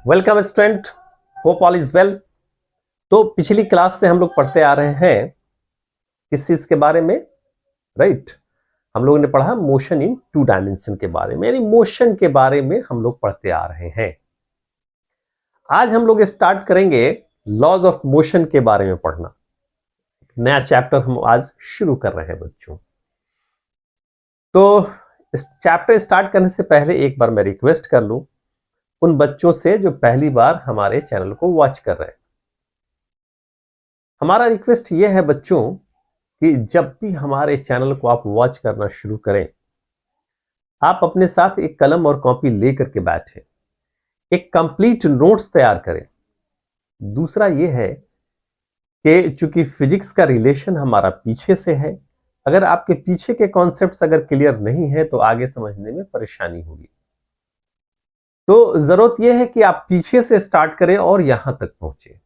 Welcome student, hope all is well. तो पिछली class से हम लोग पढ़ते आ रहे हैं किस चीज के बारे में, राइट? हम लोगों ने पढ़ा मोशन इन टू डायमेंशन के बारे में, यानी मोशन के बारे में हम लोग पढ़ते आ रहे हैं। आज हम लोग स्टार्ट करेंगे लॉज ऑफ मोशन के बारे में पढ़ना। नया चैप्टर हम आज शुरू कर रहे हैं बच्चों। तो इस चैप्टर स्टार्ट करने से पहले एक बार मैं रिक्वेस्ट कर लूं उन बच्चों से जो पहली बार हमारे चैनल को वॉच कर रहे हैं। हमारा रिक्वेस्ट यह है बच्चों कि जब भी हमारे चैनल को आप वॉच करना शुरू करें, आप अपने साथ एक कलम और कॉपी लेकर के बैठे, एक कंप्लीट नोट्स तैयार करें। दूसरा यह है कि चूंकि फिजिक्स का रिलेशन हमारा पीछे से है, अगर आपके पीछे के कॉन्सेप्ट्स अगर क्लियर नहीं है तो आगे समझने में परेशानी होगी। तो जरूरत यह है कि आप पीछे से स्टार्ट करें और यहां तक पहुंचे।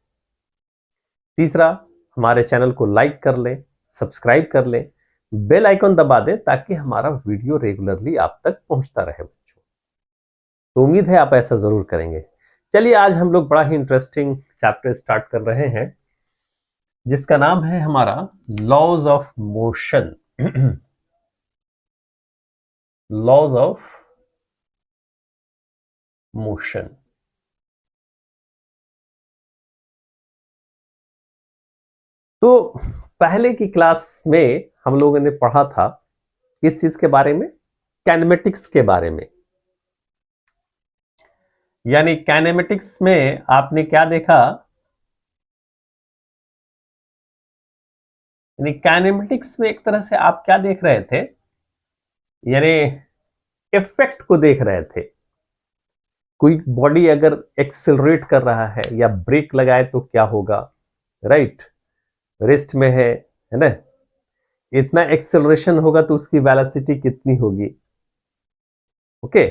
तीसरा, हमारे चैनल को लाइक कर लें, सब्सक्राइब कर लें, बेल आइकन दबा दें ताकि हमारा वीडियो रेगुलरली आप तक पहुंचता रहे बच्चों। तो उम्मीद है आप ऐसा जरूर करेंगे। चलिए, आज हम लोग बड़ा ही इंटरेस्टिंग चैप्टर स्टार्ट कर रहे हैं जिसका नाम है हमारा laws of motion. Laws of motion. तो पहले की क्लास में हम लोगों ने पढ़ा था किस चीज के बारे में? काइनेमेटिक्स के बारे में। यानी काइनेमेटिक्स में आपने क्या देखा? यानी काइनेमेटिक्स में एक तरह से आप क्या देख रहे थे? यानी इफेक्ट को देख रहे थे। कोई बॉडी अगर एक्सेलरेट कर रहा है या ब्रेक लगाए तो क्या होगा, राइट? रेस्ट में है ना? इतना एक्सेलरेशन होगा तो उसकी वेलोसिटी कितनी होगी? ओके,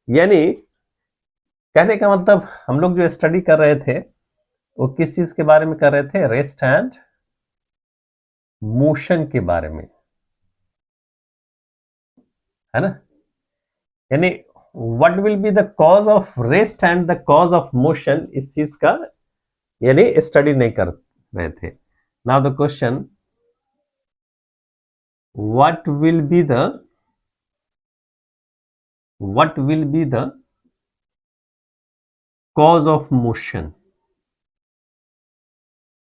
यानी कहने का मतलब हम लोग जो स्टडी कर रहे थे वो किस चीज के बारे में कर रहे थे? रेस्ट एंड मोशन के बारे में, है ना? यानी what will be the cause of rest and the cause of motion, इस चीज का यानी स्टडी नहीं कर रहे थे। Now the question, what will be the cause of motion?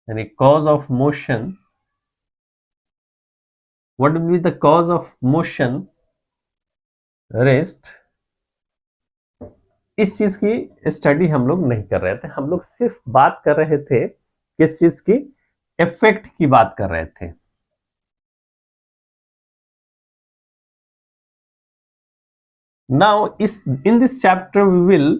यानी cause of motion, what will be the cause of motion, rest? इस चीज की स्टडी हम लोग नहीं कर रहे थे, हम लोग सिर्फ बात कर रहे थे किस चीज की? इफेक्ट की बात कर रहे थे। Now in this chapter we will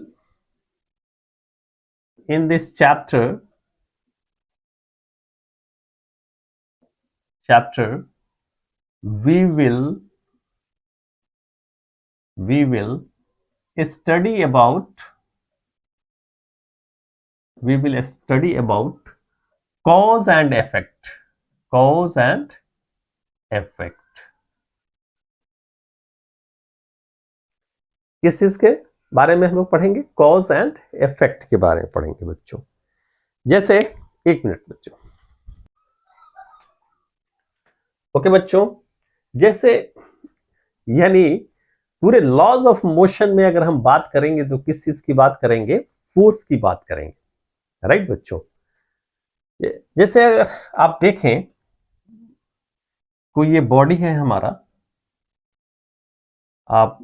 study about cause and effect. किस चीज के बारे में हम लोग पढ़ेंगे? कॉज एंड इफेक्ट के बारे में पढ़ेंगे बच्चों। जैसे, एक मिनट बच्चों। ओके बच्चों, जैसे यानी पूरे लॉज ऑफ मोशन में अगर हम बात करेंगे तो किस चीज की बात करेंगे? फोर्स की बात करेंगे, राइट बच्चों? जैसे अगर आप देखें, कोई ये बॉडी है हमारा, आप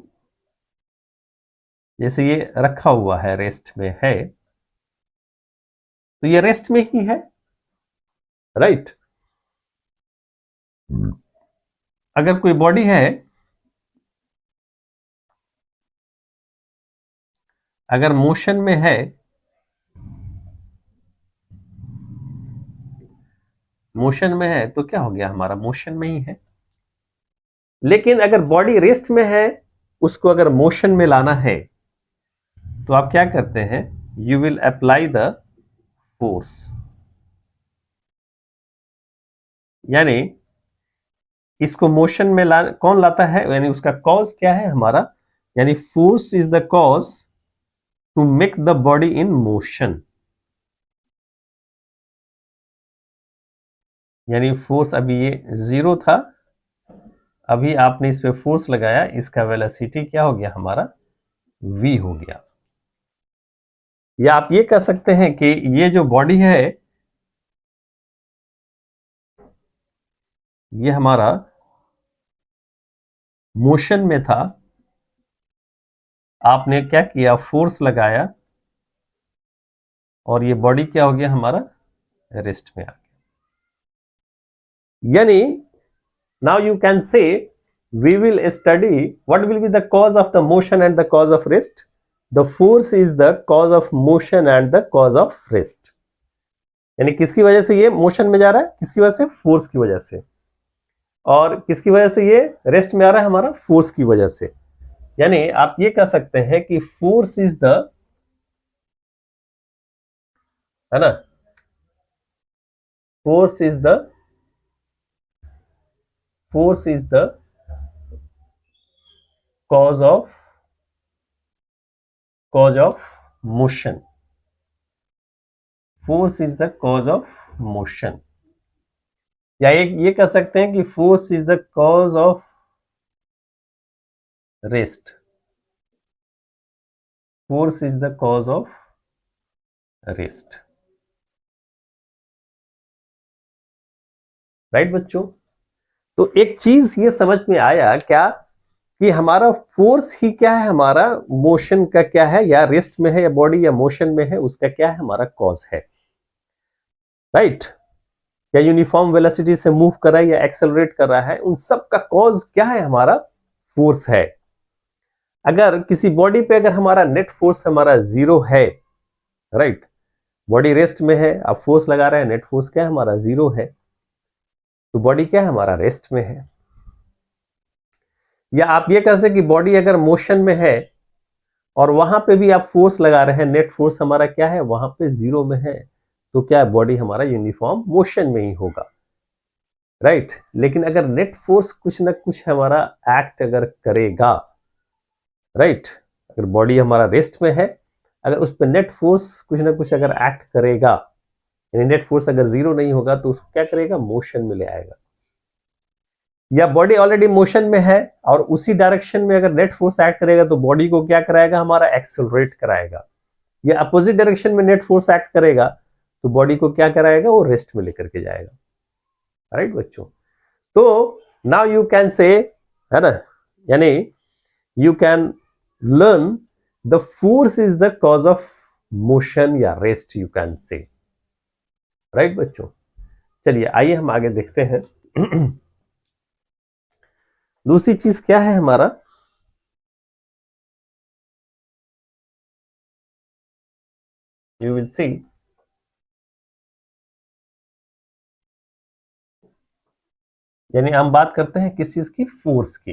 जैसे ये रखा हुआ है, रेस्ट में है, तो ये रेस्ट में ही है, राइट? अगर कोई बॉडी है, अगर मोशन में है, तो क्या हो गया? हमारा मोशन में ही है। लेकिन अगर बॉडी रेस्ट में है, उसको अगर मोशन में लाना है तो आप क्या करते हैं? You will apply the force. यानी इसको मोशन में कौन लाता है? यानी उसका कॉज क्या है हमारा? यानी force is the cause to make the body in motion, यानी फोर्स अभी ये 0 था, अभी आपने इस पे फोर्स लगाया, इसका वेलोसिटी क्या हो गया हमारा, v हो गया। या आप ये कह सकते हैं कि ये जो बॉडी है ये हमारा मोशन में था, आपने क्या किया, फोर्स लगाया, और ये बॉडी क्या हो गया हमारा, रेस्ट में आ गया। यानी now you can say we will study what will be the cause of the motion and the cause of rest. The force is the cause of motion and the cause of rest. यानी किसकी वजह से ये motion में जा रहा है, किसकी वजह से, फोर्स की वजह से, और किसकी वजह से ये रेस्ट में आ रहा है, हमारा फोर्स की वजह से। यानी आप ये कह सकते हैं कि फोर्स इज द, है ना, force is the cause of motion. Force is the cause of motion. या ये कह सकते हैं कि force is the cause of rest, force is the cause of rest. Right बच्चों, तो एक चीज ये समझ में आया क्या कि हमारा फोर्स ही क्या है, हमारा मोशन का क्या है, या रेस्ट में है या बॉडी या मोशन में है, उसका क्या है, हमारा कॉज है। राइट, या यूनिफॉर्म वेलोसिटी से मूव कर रहा है या एक्सेलरेट कर रहा है, उन सब का कॉज क्या है, हमारा फोर्स है। अगर किसी बॉडी पे अगर हमारा नेट फोर्स हमारा 0 है, राइट, बॉडी रेस्ट में है, आप फोर्स लगा रहे हैं, नेट फोर्स क्या है, हमारा 0 है, तो बॉडी क्या है, हमारा रेस्ट में है। या आप ये कह सकते कि बॉडी अगर मोशन में है और वहां पे भी आप फोर्स लगा रहे हैं, नेट फोर्स हमारा क्या है, वहां पे 0 में है, तो क्या है, बॉडी हमारा यूनिफॉर्म मोशन में ही होगा। राइट, लेकिन अगर नेट फोर्स कुछ ना कुछ हमारा एक्ट अगर करेगा, राइट, अगर बॉडी हमारा रेस्ट में है, अगर उस पर नेट फोर्स कुछ ना कुछ अगर एक्ट करेगा, यानी नेट फोर्स अगर 0 नहीं होगा तो उसको क्या करेगा, मोशन में ले आएगा। या बॉडी ऑलरेडी मोशन में है और उसी डायरेक्शन में अगर नेट फोर्स एक्ट करेगा तो बॉडी को क्या कराएगा, हमारा एक्सेलरेट कराएगा। या अपोजिट डायरेक्शन में नेट फोर्स एक्ट करेगा तो बॉडी को क्या कराएगा, वो रेस्ट में लेकर के जाएगा। राइट बच्चों, तो नाउ यू कैन से, है ना, यानी you can learn the force is the cause of motion या rest, you can say. Right बच्चों, चलिए आइए हम आगे देखते हैं। दूसरी चीज क्या है हमारा, यू विल सी, यानी हम बात करते हैं किस चीज की, फोर्स की।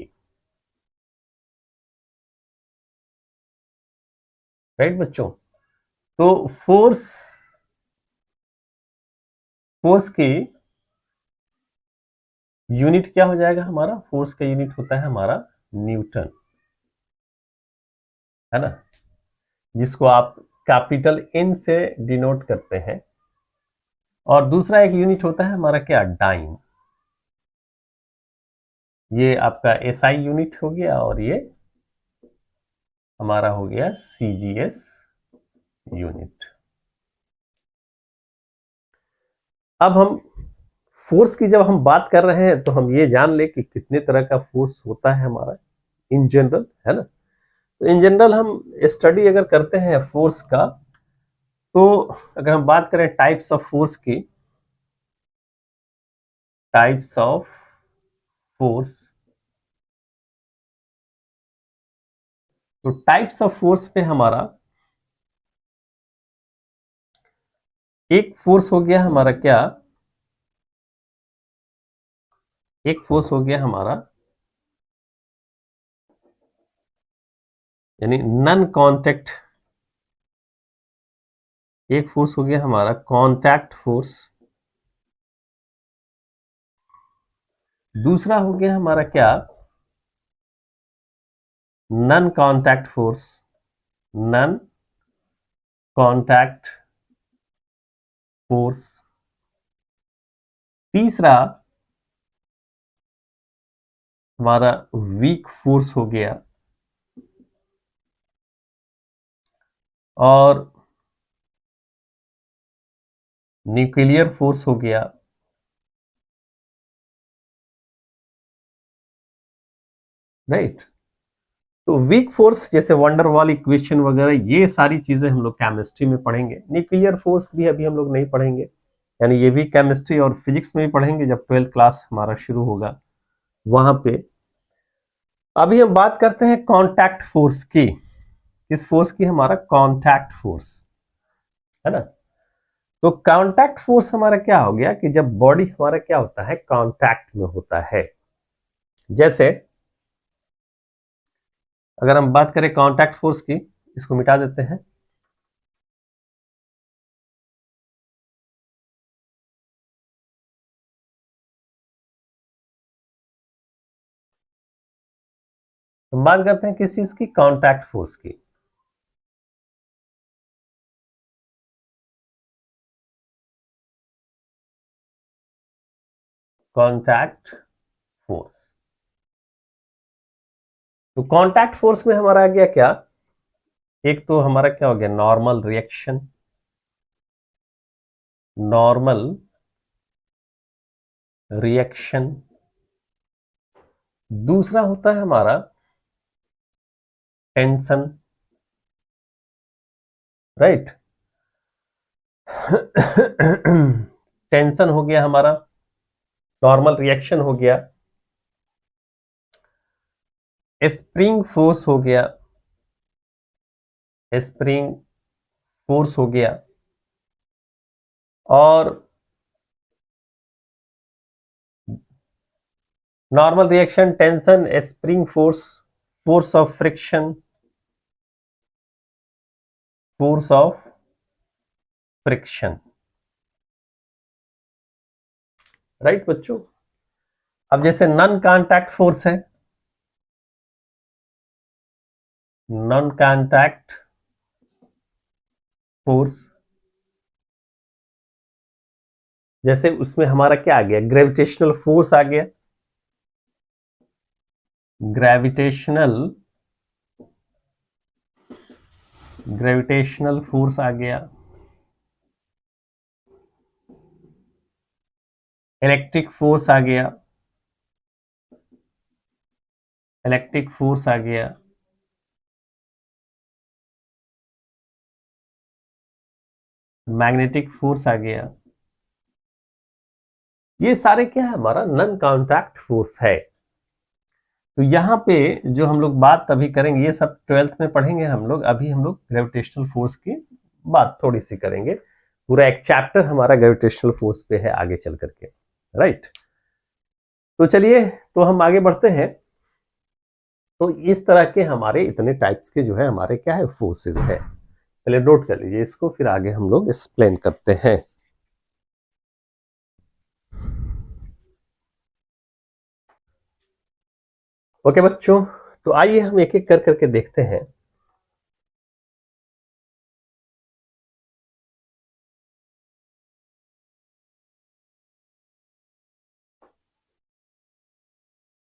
राइट बच्चों, तो फोर्स की यूनिट क्या हो जाएगा, हमारा फोर्स का यूनिट होता है हमारा न्यूटन, है ना, जिसको आप कैपिटल N से डिनोट करते हैं। और दूसरा एक यूनिट होता है हमारा क्या, डाइन, ये आपका SI यूनिट हो गया, और ये हमारा हो गया CGS यूनिट। अब हम फोर्स की जब हम बात कर रहे हैं तो हम ये जान ले कि कितने तरह का फोर्स होता है हमारा इन जनरल, है ना। तो इन जनरल हम स्टडी अगर करते हैं फोर्स का, तो अगर हम बात करें टाइप्स ऑफ फोर्स की, टाइप्स ऑफ फोर्स, तो टाइप्स ऑफ फोर्स में हमारा एक फोर्स हो गया हमारा क्या, एक फोर्स हो गया हमारा यानी नॉन कांटेक्ट, एक फोर्स हो गया हमारा कांटेक्ट फोर्स, दूसरा हो गया हमारा क्या, non contact force, non contact force, तीसरा हमारा वीक फोर्स हो गया, और न्यूक्लियर फोर्स हो गया, राइट। तो वीक फोर्स जैसे वंडर वॉल इक्वेशन वगैरह, ये सारी चीजें हम लोग केमिस्ट्री में पढ़ेंगे। न्यूक्लियर फोर्स भी अभी हम लोग नहीं पढ़ेंगे, यानी ये भी केमिस्ट्री और फिजिक्स में भी पढ़ेंगे जब 12th क्लास हमारा शुरू होगा वहां पे। अभी हम बात करते हैं कांटेक्ट फोर्स की। किस फोर्स की? हमारा कांटेक्ट फोर्स, है ना। तो कांटेक्ट फोर्स हमारा क्या हो गया कि जब बॉडी हमारा क्या होता है, कांटेक्ट में होता है। जैसे अगर हम बात करें कांटेक्ट फोर्स की, इसको मिटा देते हैं। हम बात करते हैं किस चीज की? कांटेक्ट फोर्स की। Contact force. तो कांटेक्ट फोर्स में हमारा आ गया क्या? एक तो हमारा क्या हो गया? Normal reaction, normal reaction. दूसरा होता है हमारा टेंशन, राइट। टेंशन हो गया हमारा, नॉर्मल रिएक्शन हो गया, स्प्रिंग फोर्स हो गया, स्प्रिंग फोर्स हो गया, और normal reaction, tension, spring force, force of friction, force of friction, right बच्चों। अब जैसे नॉन कांटेक्ट फोर्स है, नॉन कांटेक्ट फोर्स, जैसे उसमें हमारा क्या आ गया? ग्रेविटेशनल फोर्स आ गया, ग्रेविटेशनल फोर्स आ गया, इलेक्ट्रिक फोर्स आ गया, इलेक्ट्रिक फोर्स आ गया, मैग्नेटिक फोर्स आ गया। ये सारे क्या है? हमारा नॉन कांटेक्ट फोर्स है। तो यहां पे जो हम लोग बात अभी करेंगे, ये सब 12th में पढ़ेंगे हम लोग। अभी हम लोग ग्रेविटेशनल फोर्स की बात थोड़ी सी करेंगे। पूरा एक चैप्टर हमारा ग्रेविटेशनल फोर्स पे है आगे चल करके, राइट। तो चलिए, तो हम आगे बढ़ते हैं। तो इस तरह के हमारे इतने टाइप्स के जो है हमारे क्या है? फोर्सेस है। पहले नोट कर लीजिए इसको, फिर आगे हम लोग एक्सप्लेन करते हैं। ओके बच्चों, तो आइए हम एक एक कर करके देखते हैं।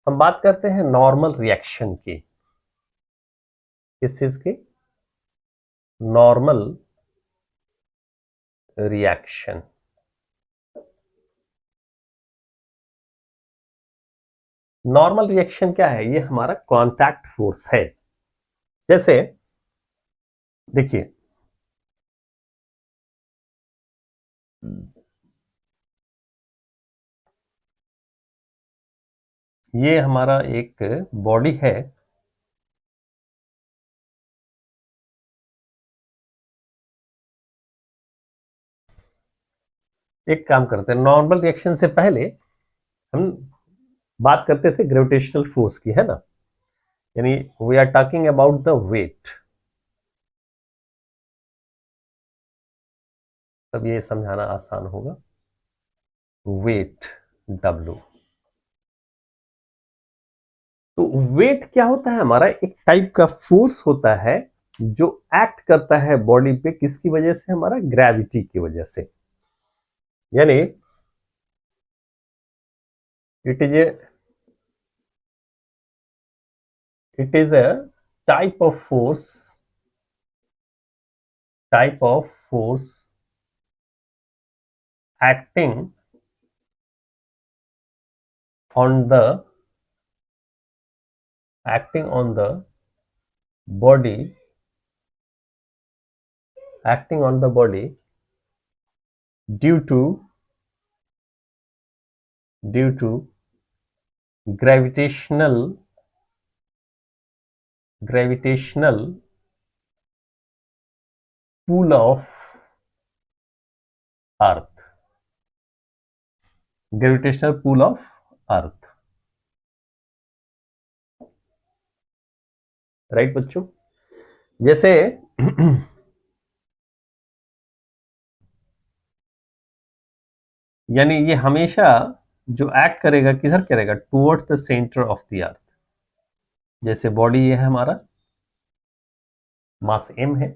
हम बात करते हैं नॉर्मल रिएक्शन की। किस चीज की? Normal reaction. नॉर्मल रिएक्शन क्या है? ये हमारा कांटेक्ट फोर्स है। जैसे देखिए, ये हमारा एक बॉडी है, एक काम करते हैं, नॉर्मल रिएक्शन से पहले हम बात करते थे ग्रेविटेशनल फोर्स की, है ना। यानी we are talking about the weight. तब ये समझाना आसान होगा। Wait, W। तो वेट क्या होता है? हमारा एक टाइप का फोर्स होता है जो एक्ट करता है बॉडी पे किसकी वजह से, हमारा ग्रेविटी की वजह से। यानी it is a type of force acting on the body due to gravitational pull of earth, right बच्चों। जैसे यानी ये हमेशा जो एक्ट करेगा किधर करेगा, towards the centre of the अर्थ। जैसे बॉडी ये है हमारा, मास m है,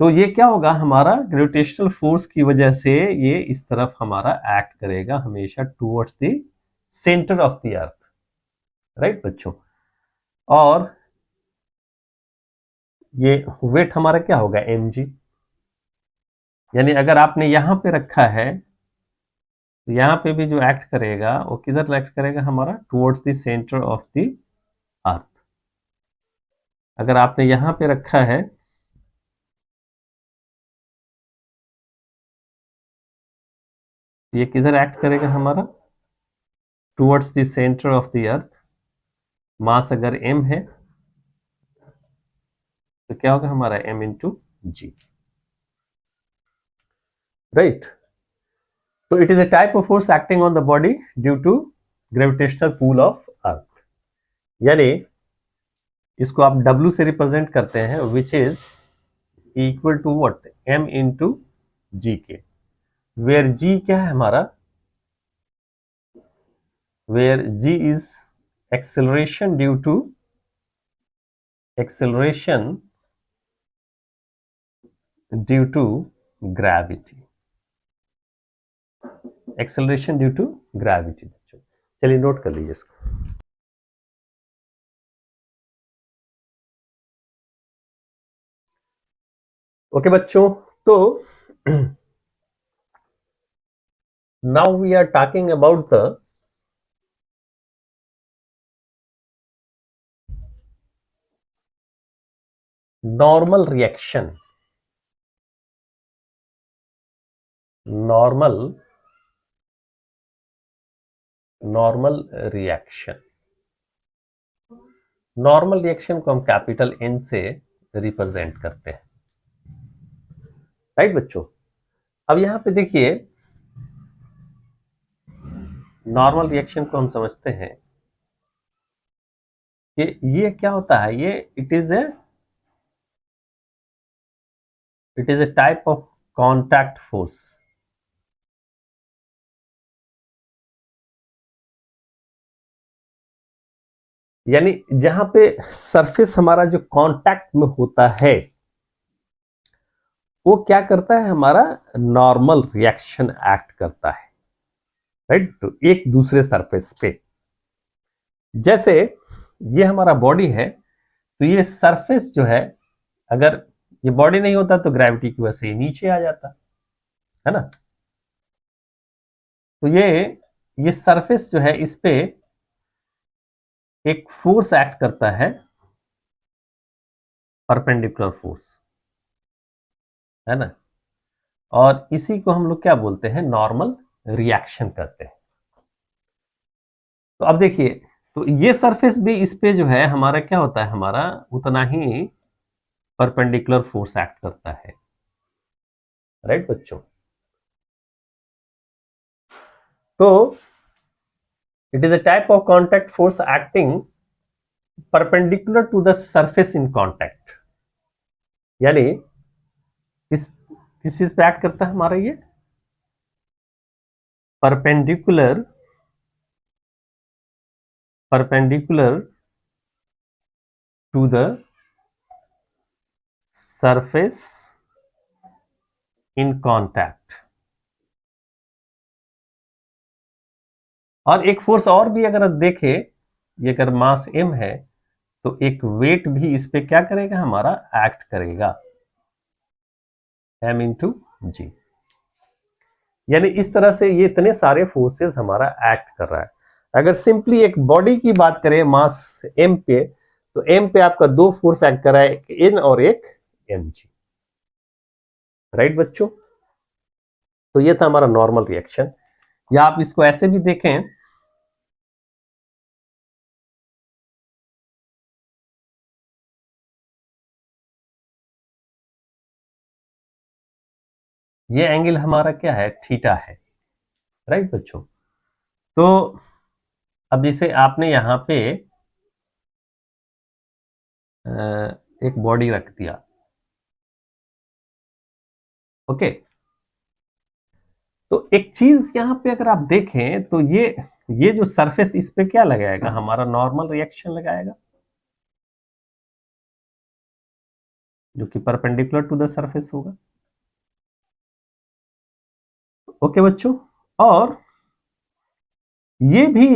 तो ये क्या होगा, हमारा ग्रेविटेशनल फोर्स की वजह से ये इस तरफ हमारा एक्ट करेगा हमेशा towards the centre of the earth, right बच्चों। और ये वेट हमारा क्या होगा, mg। यानी अगर आपने यहां पे रखा है तो यहां पे भी जो एक्ट करेगा वो किधर एक्ट करेगा, हमारा towards the centre of the अर्थ। अगर आपने यहां पे रखा है ये किधर एक्ट करेगा, हमारा towards the centre of the earth. Mass अगर m है तो क्या होगा, हमारा m इंटू जी, राइट। तो it is a type of force acting on the body due to gravitational pull of earth. यानी इसको आप W से रिप्रेजेंट करते हैं, which is equal to what, m into g के, वेयर g क्या है हमारा, where g is acceleration due to gravity, acceleration due to gravity. चलिए नोट कर लीजिए इसको। ओके बच्चों, तो now we are talking about the normal reaction. Normal reaction को हम कैपिटल N से रिप्रेजेंट करते हैं, राइट बच्चों। अब यहां पे देखिए, नॉर्मल रिएक्शन को हम समझते हैं कि ये क्या होता है, ये it is a type of contact force. यानी जहां पे सरफेस हमारा जो कांटेक्ट में होता है वो क्या करता है, हमारा नॉर्मल रिएक्शन एक्ट करता है, राइट। तो एक दूसरे सरफेस पे, जैसे ये हमारा बॉडी है, तो ये सरफेस जो है, अगर ये बॉडी नहीं होता तो ग्रेविटी की वजह से ये नीचे आ जाता है ना। तो ये सरफेस जो है, इस पे एक फोर्स एक्ट करता है, परपेंडिकुलर फोर्स, है ना। और इसी को हम लोग क्या बोलते हैं, नॉर्मल रिएक्शन करते हैं। तो अब देखिए, तो ये सरफेस भी इस पे जो है हमारा क्या होता है, हमारा उतना ही परपेंडिकुलर फोर्स एक्ट करता है, राइट बच्चों। तो it is a type of contact force acting perpendicular to the surface in contact. यानी किस चीज पे एक्ट करता है हमारा ये, perpendicular to the surface in contact. और एक फोर्स और भी अगर आप देखें, ये अगर मास m है तो एक वेट भी इस पे क्या करेगा, हमारा एक्ट करेगा, m इंटू जी। यानी इस तरह से ये इतने सारे फोर्सेस हमारा एक्ट कर रहा है। अगर सिंपली एक बॉडी की बात करें मास m पे, तो m पे आपका दो फोर्स एक्ट कर रहा है, एक n और एक mg। राइट बच्चों, तो ये था हमारा नॉर्मल रिएक्शन। या आप इसको ऐसे भी देखें, ये एंगल हमारा क्या है, थीटा है। राइट बच्चों, तो अब जैसे आपने यहां पे एक बॉडी रख दिया, ओके, तो एक चीज यहां पे अगर आप देखें तो ये जो सरफेस इस पे क्या लगाएगा, हमारा नॉर्मल रिएक्शन लगाएगा, जो कि परपेंडिकुलर टू द सरफेस होगा। ओके बच्चों, और ये भी,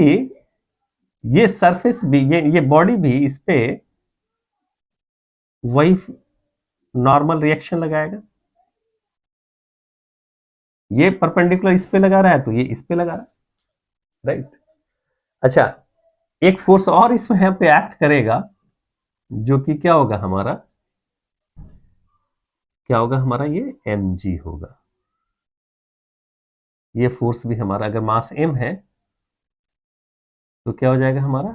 ये सरफेस भी, ये बॉडी भी इस पे वही नॉर्मल रिएक्शन लगाएगा। ये परपेंडिकुलर इस पे लगा रहा है तो ये इस पे लगा रहा है। राइट, अच्छा, एक फोर्स और इसमें यहाँ पे एक्ट करेगा, जो कि क्या होगा हमारा, क्या होगा हमारा, ये mg होगा। ये फोर्स भी हमारा, अगर मास m है तो क्या हो जाएगा हमारा,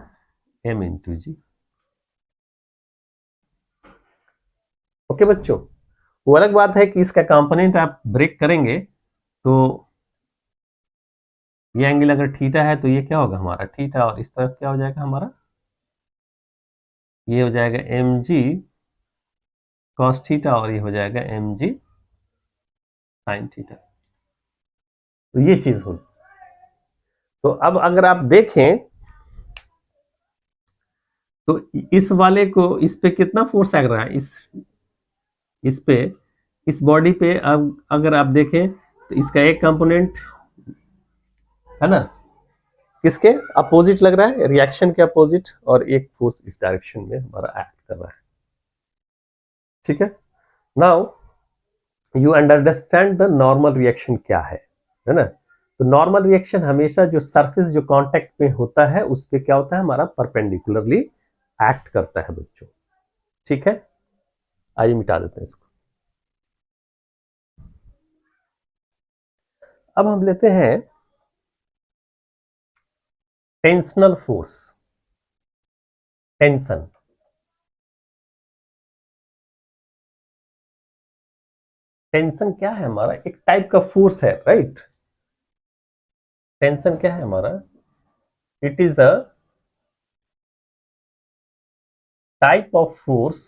m इंटू जी। ओके बच्चों, वो अलग बात है कि इसका कंपोनेंट आप ब्रेक करेंगे तो ये एंगल अगर थीटा है तो ये क्या होगा हमारा थीटा, और इस तरफ क्या हो जाएगा हमारा, ये हो जाएगा mg cos थीटा, और ये हो जाएगा mg sin थीटा। तो ये चीज हो, तो अब अगर आप देखें तो इस वाले को, इस पे कितना फोर्स लग रहा है, इस पे, इस बॉडी पे। अब अगर आप देखें तो इसका एक कंपोनेंट है ना, किसके अपोजिट लग रहा है, रिएक्शन के अपोजिट, और एक फोर्स इस डायरेक्शन में हमारा एक्ट कर रहा है। ठीक है, now you understand the normal reaction क्या है ना। तो नॉर्मल रिएक्शन हमेशा जो सरफेस जो कांटेक्ट में होता है उस पे क्या होता है, हमारा परपेंडिकुलरली एक्ट करता है बच्चों। ठीक है, आइए मिटा देते हैं इसको। अब हम लेते हैं टेंशनल फोर्स, टेंशन। टेंशन क्या है हमारा, एक टाइप का फोर्स है, राइट। टेंशन क्या है हमारा, it is a type of force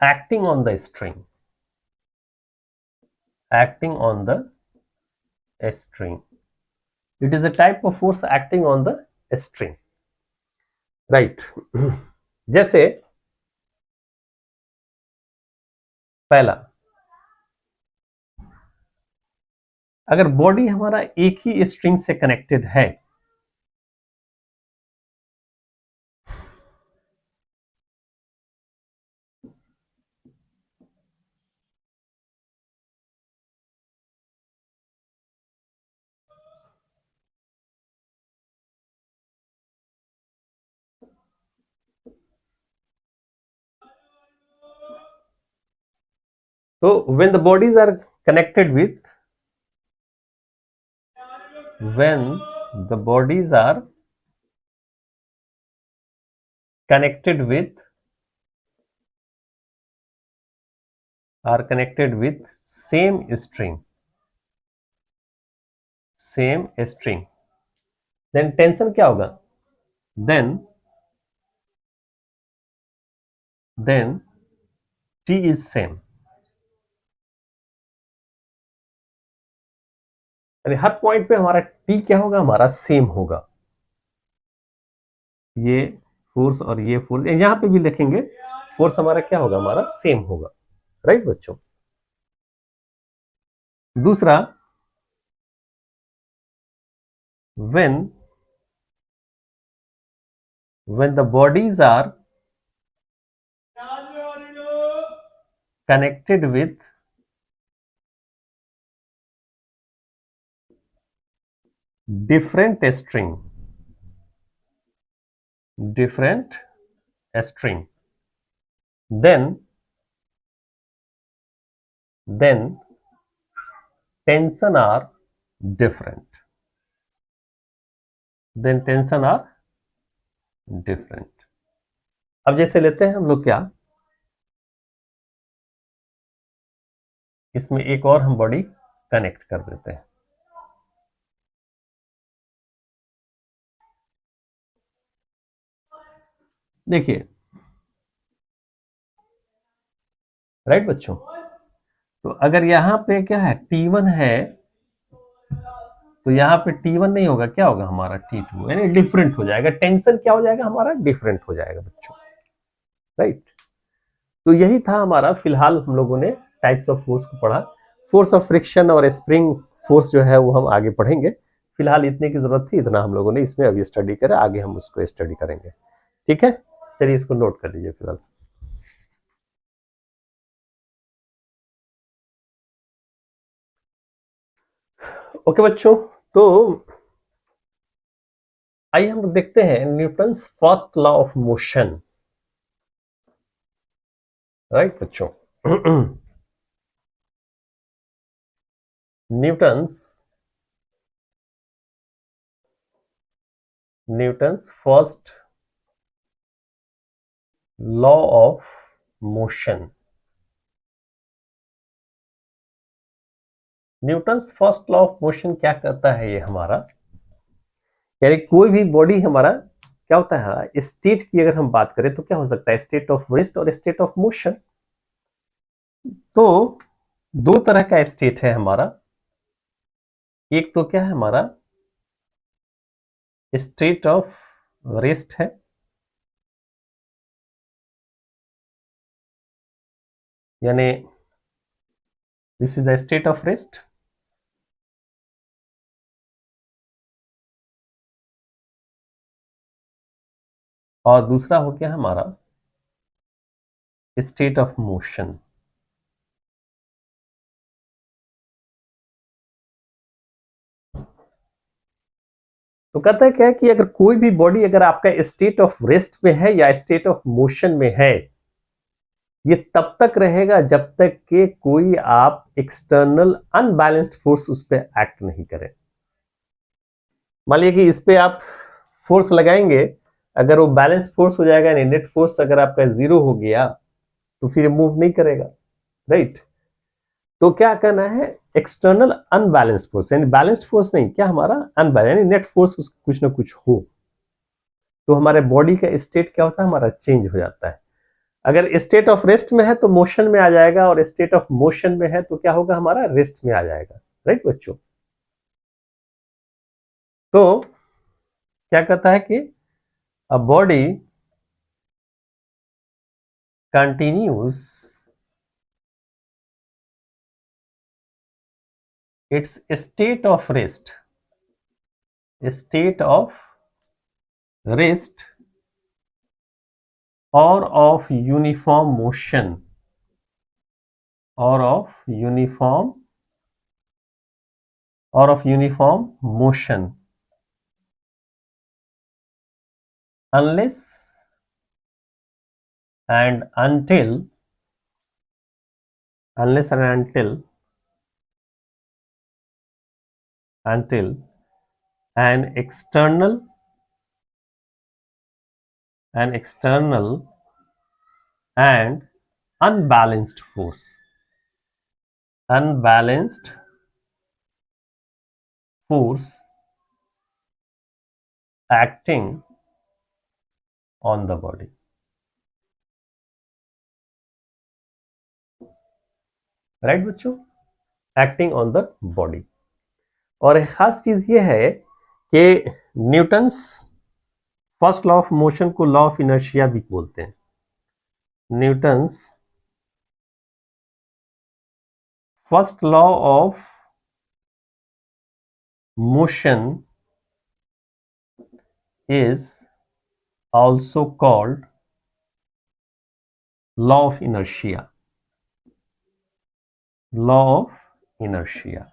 acting on the string, acting on the string. It is a type of force acting on the string, right. जैसे पहला, अगर बॉडी हमारा एक ही स्ट्रिंग से कनेक्टेड है, तो when the bodies are connected with, when the bodies are connected with, are connected with same string, same string, then tension क्या होगा, then T is same। यानी हर पॉइंट पे हमारा T क्या होगा, हमारा सेम होगा। ये फोर्स और ये फोर्स यहां पे भी लिखेंगे, फोर्स हमारा क्या होगा, हमारा सेम होगा, राइट बच्चों। दूसरा, when the bodies are connected with different string, then tension are different, अब जैसे लेते हैं हम लोग क्या, इसमें एक और हम बॉडी कनेक्ट कर देते हैं। देखिए, राइट बच्चों, तो अगर यहां पे क्या है, T1 है, तो यहां पे T1 नहीं होगा, क्या होगा हमारा T2, यानी डिफरेंट हो जाएगा, टेंशन क्या हो जाएगा हमारा, डिफरेंट हो जाएगा बच्चों, राइट। तो यही था हमारा, फिलहाल हम लोगों ने टाइप्स ऑफ फोर्स को पढ़ा। फोर्स ऑफ फ्रिक्शन और स्प्रिंग फोर्स जो है वो हम आगे पढ़ेंगे, फिलहाल इतने की जरूरत थी, इतना हम लोगों ने इसमें अभी स्टडी करा, आगे हम उसको स्टडी करेंगे, ठीक है। चलिए इसको नोट कर लीजिए फिलहाल। ओके बच्चों, तो आइए हम देखते हैं Newton's first law of motion, right बच्चों। Newton's first law of motion. Newton's first law of motion क्या कहता है, ये हमारा, यानी कोई भी बॉडी हमारा क्या होता है, स्टेट की अगर हम बात करें तो क्या हो सकता है, स्टेट ऑफ रेस्ट और स्टेट ऑफ मोशन। तो दो तरह का स्टेट है हमारा, एक तो क्या है हमारा स्टेट ऑफ रेस्ट है, यानी this is the state of rest, और दूसरा हो गया हमारा स्टेट ऑफ मोशन। तो कहता है क्या है कि अगर कोई भी बॉडी अगर आपका स्टेट ऑफ रेस्ट में है या स्टेट ऑफ मोशन में है, ये तब तक रहेगा जब तक कि कोई आप एक्सटर्नल अनबैलेंस्ड फोर्स उस पर एक्ट नहीं करें। मान लीजिए कि इस पे आप फोर्स लगाएंगे, अगर वो बैलेंस फोर्स हो जाएगा, यानी नेट फोर्स अगर आपका 0 हो गया तो फिर मूव नहीं करेगा, राइट। तो क्या करना है, एक्सटर्नल अनबैलेंस्ड फोर्स, यानी बैलेंस्ड फोर्स नहीं, क्या हमारा अनबैलेंस, यानी नेट फोर्स कुछ ना कुछ हो, तो हमारे बॉडी का स्टेट क्या होता है, हमारा चेंज हो जाता है। अगर स्टेट ऑफ रेस्ट में है तो मोशन में आ जाएगा, और स्टेट ऑफ मोशन में है तो क्या होगा, हमारा रेस्ट में आ जाएगा, राइट बच्चों। तो क्या कहता है कि a body continues it's state of rest or of uniform motion unless and until an external and unbalanced force acting on the body, right बच्चों, एक्टिंग ऑन द बॉडी। और एक खास चीज ये है कि Newton's first law of motion को law of inertia भी बोलते हैं। Newton's first law of motion is also called law of inertia. Law of inertia.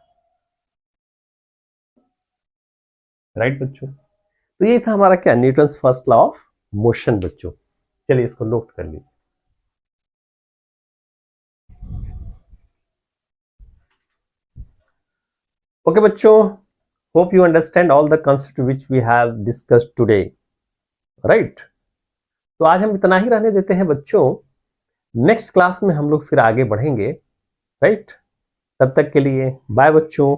Right बच्चों, तो ये था हमारा क्या, Newton's first law of motion बच्चों। चलिए इसको नोट कर लीजिए। ओके बच्चों, hope you understand all the concept which we have discussed today, right. तो आज हम इतना ही रहने देते हैं बच्चों, नेक्स्ट क्लास में हम लोग फिर आगे बढ़ेंगे, राइट। तब तक के लिए बाय बच्चों।